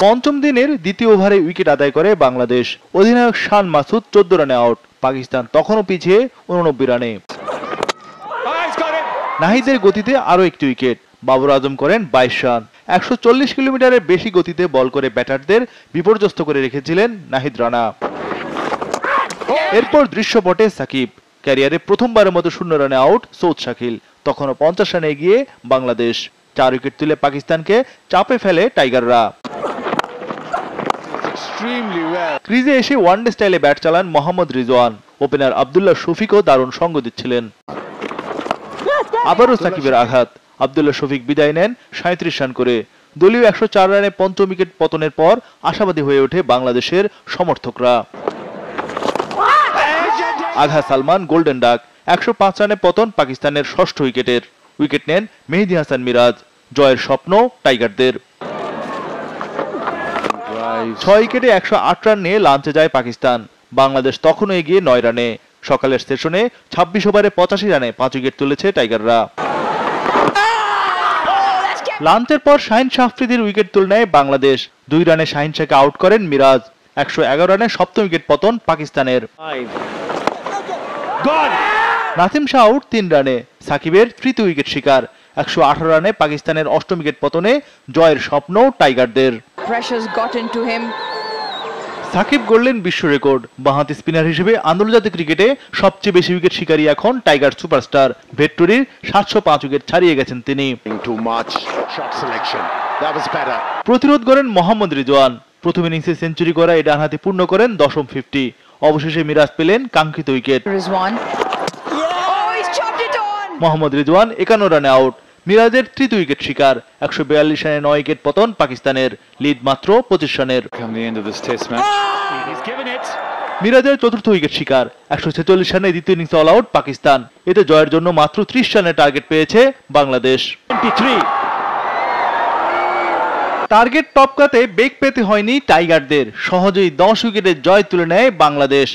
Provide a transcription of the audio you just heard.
পঞ্চম দিনের দ্বিতীয় ওভারে উইকেট আদায় করে বাংলাদেশ। অধিনায়ক শান মাসুদ 14 রানে আউট। পাকিস্তান তখনও পিছিয়ে 89 রানে। নাহিদের গতিতে আরও একটি উইকেট। বাবর আজম করেন 22 রান। 140 কিলোমিটারের বেশি গতিতে বল করে ব্যাটারদের বিপর্যস্ত করে রেখেছিলেন নাহিদ রানা। এরপর দৃশ্যপটে সাকিব। ক্যারিয়ারে প্রথমবারের মতো 0 রানে আউট সৌদ শাকিল। তখনও 50 রানে এগিয়ে বাংলাদেশ। 4 উইকেট তুলে পাকিস্তানকে চাপে ফেলে টাইগাররা। ক্রিজে এসে ওয়ানডে স্টাইলে ব্যাট চালান মোহাম্মদ রিজওয়ান। ওপেনার আব্দুল্লাহ শফিকও দারুণ সঙ্গ দিচ্ছিলেন। আবারও সাকিবের আঘাত। আব্দুল্লাহ শফিক বিদায় নেন 37 রান করে। দলীয় 104 রানে পঞ্চম উইকেট পতনের পর আশাবাদী হয়ে ওঠে বাংলাদেশের সমর্থকরা। আঘা সালমান গোল্ডেন ডাক। 105 রানে পতন পাকিস্তানের ষষ্ঠ উইকেটের। উইকেট নেন মেহেদী হাসান মিরাজ। জয়ের স্বপ্ন টাইগারদের। 6 উইকেটে 108 রান নিয়ে লাঞ্চে যায় পাকিস্তান। বাংলাদেশ তখনও এগিয়ে 9 রানে। সকালের সেশনে 26 ওভারে 85 রানে 5 উইকেট তুলেছে টাইগাররা। লাঞ্চের পর শাহিন শাহ আফ্রিদির উইকেট তুলে নেয় বাংলাদেশ। 2 রানে শাহিন শাহকে আউট করেন মিরাজ। 111 রানে সপ্তম উইকেট পতন পাকিস্তানের। নাসিম শাহ আউট 3 রানে। সাকিবের তৃতীয় উইকেট শিকার। 118 রানে পাকিস্তানের অষ্টম উইকেট পতনে জয়ের স্বপ্ন টাইগারদের। সাকিব গড়লেন বিশ্ব রেকর্ড। বাঁহাতি স্পিনার হিসেবে আন্তর্জাতিক ক্রিকেটে সবচেয়ে বেশি উইকেট শিকারী এখন টাইগার সুপারস্টার। ভেট্টুরির 705 উইকেট ছাড়িয়ে গেছেন তিনি। প্রতিরোধ করেন মোহাম্মদ রিজওয়ান। প্রথম ইনিংসে সেঞ্চুরি করা এই ডানহাতি পূর্ণ করেন 10ম 50। অবশেষে মিরাজ পেলেন কাঙ্ক্ষিত উইকেট। মোহাম্মদ রিজওয়ান 51 রানে আউট। মিরাজের তৃতীয় উইকেট শিকার। 142 রানে 9 উইকেট পতন পাকিস্তানের। লিড মাত্র 25 রানের। মিরাজের চতুর্থ উইকেট শিকার। 146 রানে দ্বিতীয় ইনিংসে অল আউট পাকিস্তান। এতে জয়ের জন্য মাত্র 30 রানের টার্গেট পেয়েছে বাংলাদেশ। টার্গেট টপকাতে বেগ পেতে হয়নি টাইগারদের। সহজেই 10 উইকেটে জয় তুলে নেয় বাংলাদেশ।